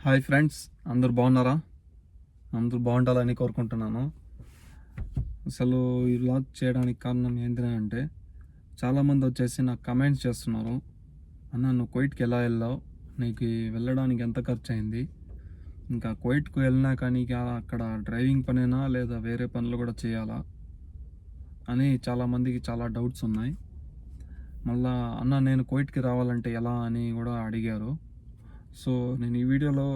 Hi friends, అందరూ బాగున్నారా? అందరూ బాగుండాలని కోరుకుంటున్నాను. అసలు ఈ వ్లాగ్ చేయడానికి కారణం ఏంటంటే చాలామంది వచ్చేసి నాకు కమెంట్స్ చేస్తున్నారు. అన్న, నువ్వు కువైట్కి ఎలా వెళ్ళావు? నీకు వెళ్ళడానికి ఎంత ఖర్చు అయింది? ఇంకా కువైట్కు వెళ్ళినా కానీ అక్కడ డ్రైవింగ్ పనేనా లేదా వేరే పనులు కూడా చేయాలా అని చాలామందికి చాలా డౌట్స్ ఉన్నాయి. మళ్ళా అన్న, నేను కువైట్కి రావాలంటే ఎలా అని కూడా అడిగారు. సో నేను ఈ వీడియోలో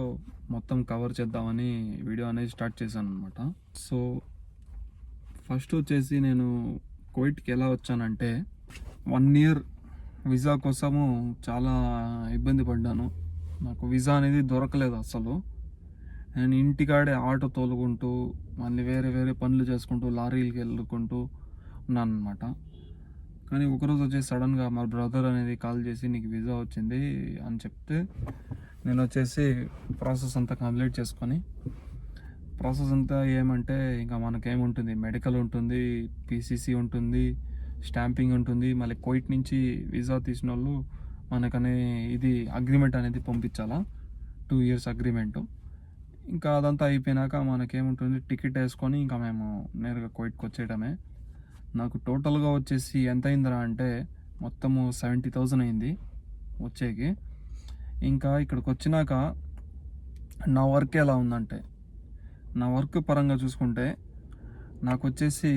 మొత్తం కవర్ చేద్దామని వీడియో అనేది స్టార్ట్ చేశాను అనమాట. సో ఫస్ట్ వచ్చేసి నేను కువైట్కి ఎలా వచ్చానంటే 1 ఇయర్ వీసా కోసము చాలా ఇబ్బంది పడ్డాను. నాకు వీసా అనేది దొరకలేదు అసలు. నేను ఇంటికాడే ఆటో తోలుకుంటూ మళ్ళీ వేరే వేరే పనులు చేసుకుంటూ లారీలకి వెళ్ళుకుంటూ ఉన్నాను అనమాట. కానీ ఒకరోజు వచ్చేసి సడన్గా మా బ్రదర్ అనేది కాల్ చేసి నీకు వీసా వచ్చింది అని చెప్తే నేను వచ్చేసి ప్రాసెస్ అంతా కంప్లీట్ చేసుకొని, ప్రాసెస్ అంతా ఏమంటే ఇంకా మనకేముంటుంది, మెడికల్ ఉంటుంది, పీసీసీ ఉంటుంది, స్టాంపింగ్ ఉంటుంది, మళ్ళీ కువైట్ నుంచి వీసా తీసిన వాళ్ళు మనకనే ఇది అగ్రిమెంట్ అనేది పంపించాలా, 2 ఇయర్స్ అగ్రిమెంటు. ఇంకా అదంతా అయిపోయినాక మనకేముంటుంది, టికెట్ వేసుకొని ఇంకా మేము నేరుగా కువైట్కి వచ్చేయడమే. నాకు టోటల్గా వచ్చేసి ఎంత అయిందిరా అంటే మొత్తము 70,000 అయింది వచ్చేకి. ఇంకా ఇక్కడికి వచ్చినాక నా వర్క్ ఎలా ఉందంటే, నా వర్క్ పరంగా చూసుకుంటే నాకు వచ్చేసి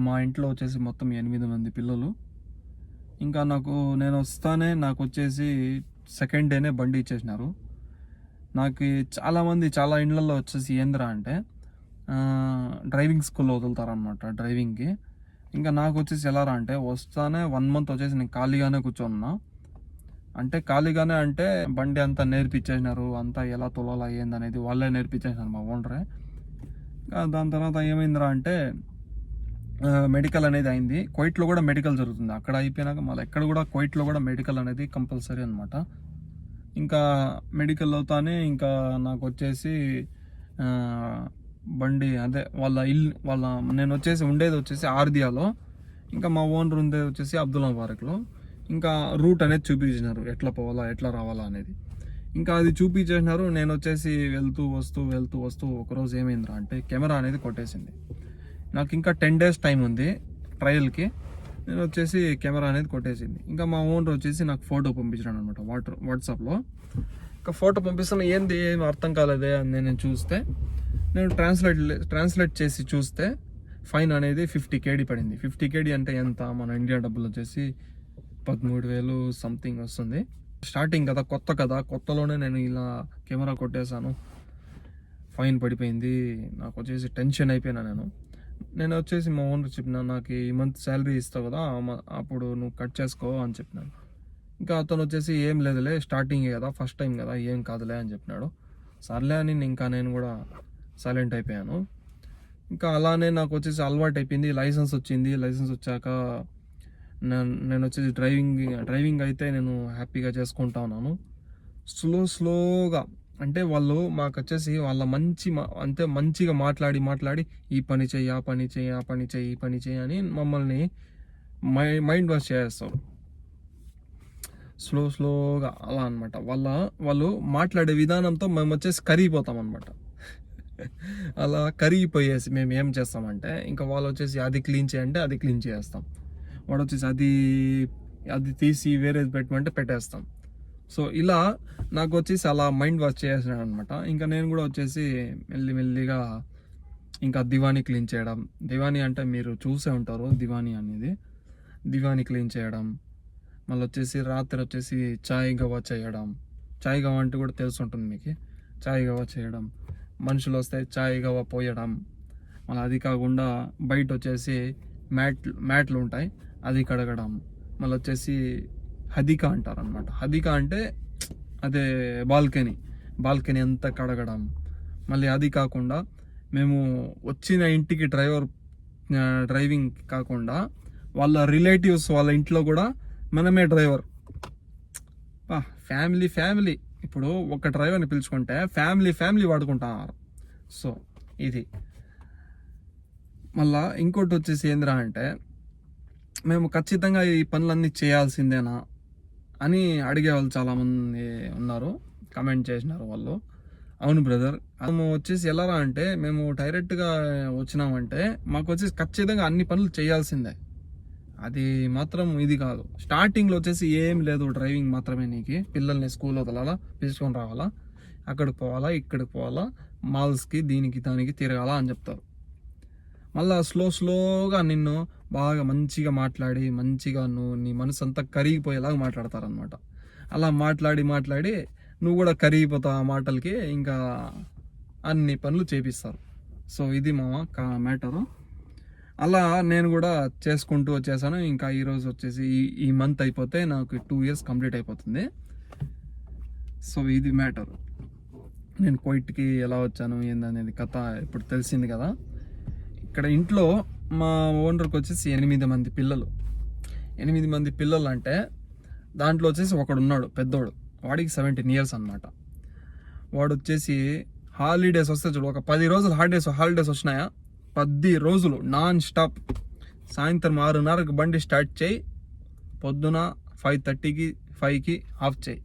మా ఇంట్లో వచ్చేసి మొత్తం 8 మంది పిల్లలు. ఇంకా నేను వస్తానే నాకు వచ్చేసి సెకండ్ డేనే బండి ఇచ్చేసినారు. నాకు చాలామంది చాలా ఇండ్లలో వచ్చేసి ఏందిరా అంటే డ్రైవింగ్ స్కూల్లో వదులుతారనమాట డ్రైవింగ్కి. ఇంకా నాకు వచ్చేసి ఎలారా అంటే వస్తానే 1 మంత్ వచ్చేసి నేను ఖాళీగానే కూర్చోన్నా. అంటే ఖాళీగానే అంటే బండి అంతా నేర్పించేసినారు, అంతా ఎలా తోలాలా ఏందనేది వాళ్ళే నేర్పించేసినారు మా ఓనరే. దాని తర్వాత ఏమైందిరా అంటే మెడికల్ అనేది అయింది. కువైట్లో కూడా మెడికల్ జరుగుతుంది. అక్కడ అయిపోయినాక మళ్ళీ ఎక్కడ కూడా కువైట్లో కూడా మెడికల్ అనేది కంపల్సరీ అనమాట. ఇంకా మెడికల్ అవుతానే ఇంకా నాకు వచ్చేసి బండి అదే నేను వచ్చేసి ఉండేది వచ్చేసి ఆర్దియాలో, ఇంకా మా ఓనర్ ఉండేది వచ్చేసి అబ్దుల్లా ముబారక్లో. ఇంకా రూట్ అనేది చూపించినారు, ఎట్లా పోవాలా ఎట్లా రావాలా అనేది. ఇంకా అది చూపించేసినారు. నేను వచ్చేసి వెళ్తూ వస్తూ ఒకరోజు ఏమైందిరా అంటే కెమెరా అనేది కొట్టేసింది. నాకు ఇంకా 10 days టైం ఉంది ట్రయల్కి. నేను వచ్చేసి కెమెరా అనేది కొట్టేసింది. ఇంకా మా ఓనర్ వచ్చేసి నాకు ఫోటో పంపించాడు అనమాట వాట్సాప్లో. ఇంకా ఫోటో పంపిస్తాను, ఏంది ఏం అర్థం కాలేదే అని నేను చూస్తే, నేను ట్రాన్స్లేట్ చేసి చూస్తే ఫైన్ అనేది 50 KD పడింది. 50 KD అంటే ఎంత, మన ఇండియా డబ్బులు వచ్చేసి 13,000 సంథింగ్ వస్తుంది. స్టార్టింగ్ కదా, కొత్తలోనే నేను ఇలా కెమెరా కొట్టేశాను, ఫైన్ పడిపోయింది. నాకు వచ్చేసి టెన్షన్ అయిపోయినా. నేను వచ్చేసి మా ఓనర్ చెప్పిన, నాకు ఈ మంత్ శాలరీ ఇస్తావు కదా అప్పుడు నువ్వు కట్ చేసుకో అని చెప్పినాను. ఇంకా అతను వచ్చేసి ఏం లేదులే, స్టార్టింగే కదా, ఫస్ట్ టైం కదా, ఏం కాదులే అని చెప్పినాడు. సర్లే అని ఇంకా నేను కూడా సైలెంట్ అయిపోయాను. ఇంకా అలానే నాకు వచ్చేసి అలవాటు అయిపోయింది. లైసెన్స్ వచ్చింది. లైసెన్స్ వచ్చాక నేను వచ్చేసి డ్రైవింగ్ అయితే నేను హ్యాపీగా చేసుకుంటా ఉన్నాను. స్లోగా అంటే వాళ్ళు మాకు వచ్చేసి వాళ్ళ మంచిగా మాట్లాడి ఈ పని చెయ్యి, ఆ పని చెయ్యి, ఈ పని చెయ్యి అని మమ్మల్ని మైండ్ వాష్ చేస్తారు. స్లోగా అలా అనమాట. వాళ్ళు మాట్లాడే విధానంతో మేము వచ్చేసి కరిగిపోతాం అనమాట. అలా కరిగిపోయేసి మేము ఏం చేస్తామంటే, ఇంకా వాళ్ళు వచ్చేసి అది క్లీన్ చేయంటే అది క్లీన్ చేస్తాం, వాడు వచ్చేసి అది తీసి వేరేది పెట్టమంటే పెట్టేస్తాం. సో ఇలా నాకు వచ్చేసి అలా మైండ్ వాష్ చేసేసాడు అనమాట. ఇంకా నేను కూడా వచ్చేసి మెల్లిగా ఇంకా దివానీ క్లీన్ చేయడం. దివానీ అంటే మీరు చూసే ఉంటారు, దివానీ అనేది దివానీ క్లీన్ చేయడం. మళ్ళీ వచ్చేసి రాత్రి వచ్చేసి చాయ్ గవా చేయడం. చాయ్ గవా అంటే కూడా తెలిసి ఉంటుంది మీకు. చాయ్ గవా చేయడం, మనుషులు వస్తే చాయ్ గవా పోయడం. మళ్ళీ అది కాకుండా బయట వచ్చేసి మ్యాట్లు ఉంటాయి, అది కడగడం. మళ్ళీ వచ్చేసి హదికా అంటారు అనమాట. హదికా అంటే అదే బాల్కనీ అంతా కడగడం. మళ్ళీ అది కాకుండా మేము వచ్చిన ఇంటికి డ్రైవింగ్ కాకుండా వాళ్ళ రిలేటివ్స్ వాళ్ళ ఇంట్లో కూడా మనమే డ్రైవర్. ఫ్యామిలీ ఇప్పుడు ఒక డ్రైవర్ని పిలుచుకుంటే ఫ్యామిలీ వాడుకుంటున్నారు. సో ఇది. మళ్ళా ఇంకోటి వచ్చేసి ఏందిరా అంటే, మేము ఖచ్చితంగా ఈ పనులన్నీ చేయాల్సిందేనా అని అడిగే వాళ్ళు చాలామంది ఉన్నారు. కమెంట్ చేసినారు వాళ్ళు. అవును బ్రదర్, మేము వచ్చేసి ఎలా అంటే మేము డైరెక్ట్గా వచ్చినామంటే మాకు వచ్చేసి ఖచ్చితంగా అన్ని పనులు చేయాల్సిందే. అది మాత్రం ఇది కాదు. స్టార్టింగ్లో వచ్చేసి ఏం లేదు, డ్రైవింగ్ మాత్రమే. నీకు పిల్లల్ని స్కూల్ వదలాలా, పిలుచుకొని రావాలా, అక్కడికి పోవాలా, ఇక్కడికి పోవాలా, మాల్స్కి దీనికి దానికి తిరగాల అని చెప్తారు. మళ్ళీ స్లోగా నిన్ను బాగా మంచిగా మాట్లాడి మంచిగా నీ మనసు అంతా కరిగిపోయేలాగా మాట్లాడతారనమాట. అలా మాట్లాడి నువ్వు కూడా కరిగిపోతావు ఆ మాటలకి, ఇంకా అన్ని పనులు చేపిస్తారు. సో ఇది మా మ్యాటరు. అలా నేను కూడా చేసుకుంటూ వచ్చేసాను. ఇంకా ఈరోజు వచ్చేసి ఈ మంత్ అయిపోతే నాకు 2 years కంప్లీట్ అయిపోతుంది. సో ఇది మ్యాటర్. నేను కువైట్కి ఎలా వచ్చాను ఏందనేది కథ ఇప్పుడు తెలిసింది కదా. ఇక్కడ ఇంట్లో మా ఓనర్కి వచ్చేసి 8 మంది పిల్లలు. 8 మంది పిల్లలు అంటే దాంట్లో వచ్చేసి ఒకడు ఉన్నాడు పెద్దోడు, వాడికి 17 years అనమాట. వాడు వచ్చేసి హాలిడేస్ వస్తే చూడు, ఒక 10 రోజులు హాలిడేస్ వచ్చినాయా, 10 రోజులు నాన్ స్టాప్. సాయంత్రం 6:30కి బండి స్టార్ట్ చేయి, పొద్దున 5:30కి 5కి ఆఫ్ చేయి.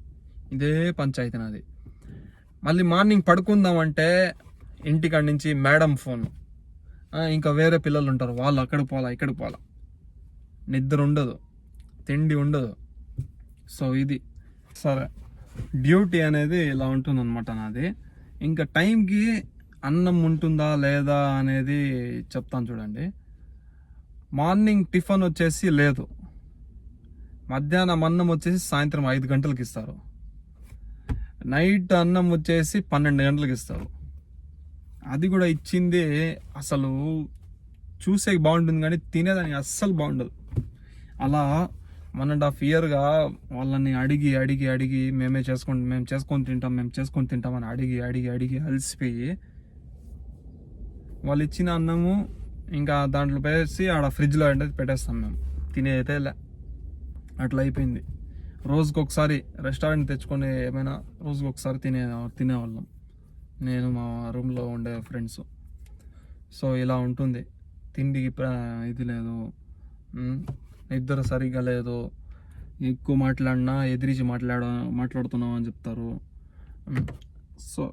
ఇదే పంచాయతీ నాది. మళ్ళీ మార్నింగ్ పడుకుందామంటే ఇంటికాడ నుంచి మేడం ఫోన్, ఇంకా వేరే పిల్లలు ఉంటారు, వాళ్ళు అక్కడికి పోలా ఇక్కడికి పోలా, నిద్ర ఉండదు, తిండి ఉండదు. సో ఇది సరే, డ్యూటీ అనేది ఇలా ఉంటుందన్నమాట నాది. ఇంకా టైంకి అన్నం ఉంటుందా లేదా అనేది చెప్తాను చూడండి. మార్నింగ్ టిఫిన్ వచ్చేసి లేదు, మధ్యాహ్నం అన్నం వచ్చేసి సాయంత్రం 5 గంటలకు ఇస్తారు, నైట్ అన్నం వచ్చేసి 12 గంటలకు ఇస్తారు. అది కూడా ఇచ్చింది అసలు చూసే బాగుంటుంది కానీ తినేదానికి అస్సలు బాగుండదు. అలా 1.5 yearగా వాళ్ళని అడిగి మేము చేసుకొని తింటాం అని అడిగి అలసిపోయి వాళ్ళు ఇచ్చిన అన్నము ఇంకా దాంట్లో వేసి ఆడ ఫ్రిడ్జ్లో అనేది పెట్టేస్తాం మేము. తినేదైతే అట్లా అయిపోయింది. రోజుకి ఒకసారి రెస్టారెంట్ తెచ్చుకొని ఏమైనా రోజుకి ఒకసారి తినేవాళ్ళం, నేను మా రూమ్లో ఉండే ఫ్రెండ్స్. సో ఇలా ఉంటుంది. తిండికి ఇది లేదు, నిద్ర సరిగ్గా లేదు, ఎక్కువ మాట్లాడినా ఎదిరించి మాట్లాడుతున్నావు అని చెప్తారు. సో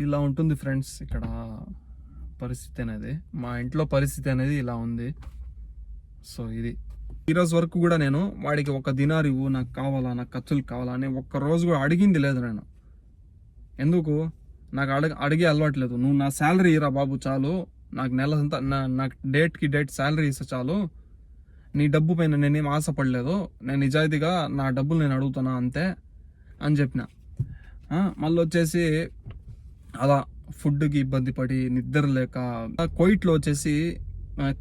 ఇలా ఉంటుంది ఫ్రెండ్స్ ఇక్కడ పరిస్థితి అనేది. మా ఇంట్లో పరిస్థితి అనేది ఇలా ఉంది. సో ఇది ఈరోజు వరకు కూడా నేను వాడికి 1 dinar ఇవ్వు, నాకు కావాలా, నాకు ఖర్చులు కావాలా అని ఒక్కరోజు కూడా అడిగింది లేదు నేను. ఎందుకు నాకు అడిగే అలవాట్లేదు. నువ్వు నా శాలరీ ఇరా బాబు చాలు, నాకు నెలంతా నాకు డేట్ శాలరీ ఇస్తే చాలు, నీ డబ్బు పైన నేనేం ఆశపడలేదు, నేను నిజాయితీగా నా డబ్బులు నేను అడుగుతున్నా అంతే అని చెప్పిన. మళ్ళీ వచ్చేసి అలా ఫుడ్కి ఇబ్బంది పడి నిద్ర లేక, కువైట్లో వచ్చేసి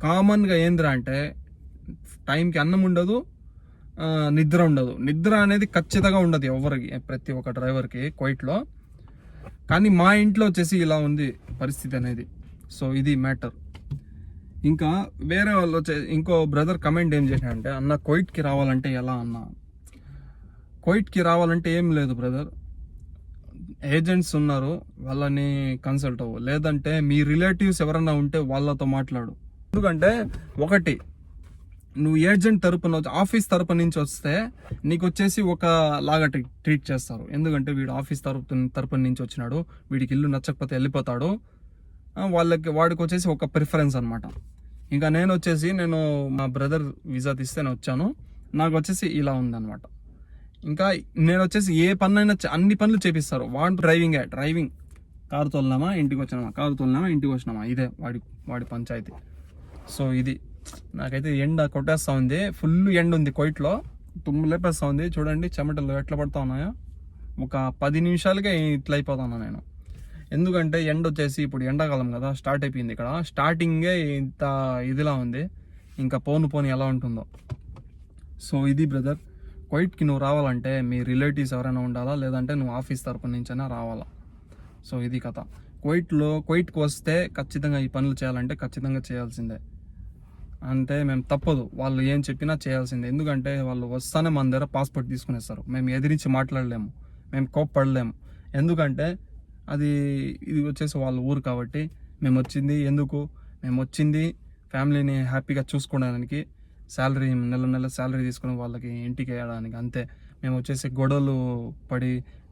కామన్గా ఏందిరా అంటే టైంకి అన్నం ఉండదు, నిద్ర ఉండదు. నిద్ర అనేది ఖచ్చితంగా ఉండదు ఎవరికి, ప్రతి ఒక్క డ్రైవర్కి కువైట్లో. కానీ మా ఇంట్లో వచ్చేసి ఇలా ఉంది పరిస్థితి అనేది. సో ఇది మ్యాటర్. ఇంకా వేరే వాళ్ళు ఇంకో బ్రదర్ కమెంట్ ఏం చేశాడంటే, అన్న కువైట్కి రావాలంటే ఎలా అన్న? కువైట్కి రావాలంటే ఏం లేదు బ్రదర్, ఏజెంట్స్ ఉన్నారు, వాళ్ళని కన్సల్ట్ అవ్వు, లేదంటే మీ రిలేటివ్స్ ఎవరన్నా ఉంటే వాళ్ళతో మాట్లాడు. ఎందుకంటే ఒకటి, నువ్వు ఏజెంట్ తరపున ఆఫీస్ తరపు నుంచి వస్తే నీకు వచ్చేసి ఒక లాగా ట్రీట్ చేస్తారు. ఎందుకంటే వీడు ఆఫీస్ తరపున నుంచి వచ్చినాడు, వీడికి ఇల్లు నచ్చకపోతే వెళ్ళిపోతాడు, వాడికి వచ్చేసి ఒక ప్రిఫరెన్స్ అనమాట. ఇంకా నేను మా బ్రదర్ వీసా తీస్తే నేను వచ్చాను, నాకు వచ్చేసి ఇలా ఉందన్నమాట. ఇంకా నేను వచ్చేసి ఏ పనులైనా అన్ని పనులు చేపిస్తారు. వాడు డ్రైవింగ్ కారు తోలినామా ఇంటికి వచ్చినామా, ఇదే వాడి పంచాయతీ. సో ఇది నాకైతే ఎండ కొట్టేస్తా ఉంది, ఫుల్ ఎండ ఉంది కువైట్లో, తుమ్ము లేపేస్తా ఉంది. చూడండి చెమటలు ఎట్లా పడతా ఉన్నాయో. ఒక 10 నిమిషాలకే ఇట్లా అయిపోతాను నేను. ఎందుకంటే ఎండ వచ్చేసి ఇప్పుడు ఎండాకాలం కదా, స్టార్ట్ అయిపోయింది ఇక్కడ. స్టార్టింగే ఇంత ఇదిలా ఉంది, ఇంకా పోను ఎలా ఉంటుందో. సో ఇది బ్రదర్, కువైట్కి నువ్వు రావాలంటే మీ రిలేటివ్స్ ఎవరైనా ఉండాలా, లేదంటే నువ్వు ఆఫీస్ తరపు నుంచైనా రావాలా. సో ఇది కథ. కువైట్కి వస్తే ఖచ్చితంగా ఈ పనులు చేయాలంటే ఖచ్చితంగా చేయాల్సిందే, అంటే మేము తప్పదు, వాళ్ళు ఏం చెప్పినా చేయాల్సిందే. ఎందుకంటే వాళ్ళు వస్తానే మన దగ్గర పాస్పోర్ట్ తీసుకునేస్తారు, మేము ఎదిరించి మాట్లాడలేము, మేము కోప్పడలేము. ఎందుకంటే ఇది వచ్చేసి వాళ్ళ ఊరు కాబట్టి. మేము వచ్చింది ఫ్యామిలీని హ్యాపీగా చూసుకోవడానికి, నెల శాలరీ తీసుకుని వాళ్ళకి ఇంటికి వేయడానికి, అంతే. మేము వచ్చేసి గొడవలు పడి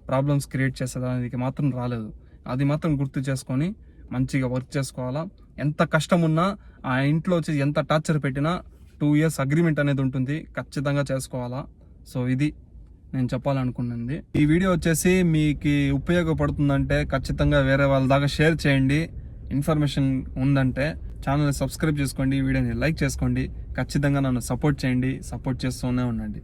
ప్రాబ్లమ్స్ క్రియేట్ చేసేదానికి మాత్రం రాలేదు. అది మాత్రం గుర్తు చేసుకొని మంచిగా వర్క్ చేసుకోవాలా. ఎంత కష్టం ఉన్నా ఆ ఇంట్లో వచ్చి ఎంత టార్చర్ పెట్టినా 2 years అగ్రిమెంట్ అనేది ఉంటుంది, ఖచ్చితంగా చేసుకోవాలా. సో ఇది నేను చెప్పాలనుకున్నది. ఈ వీడియో వచ్చేసి మీకు ఉపయోగపడుతుందంటే ఖచ్చితంగా వేరే వాళ్ళ దాకా షేర్ చేయండి. ఇన్ఫర్మేషన్ ఉందంటే ఛానల్ని సబ్స్క్రైబ్ చేసుకోండి, వీడియోని లైక్ చేసుకోండి, ఖచ్చితంగా నన్ను సపోర్ట్ చేయండి, సపోర్ట్ చేస్తూనే ఉండండి.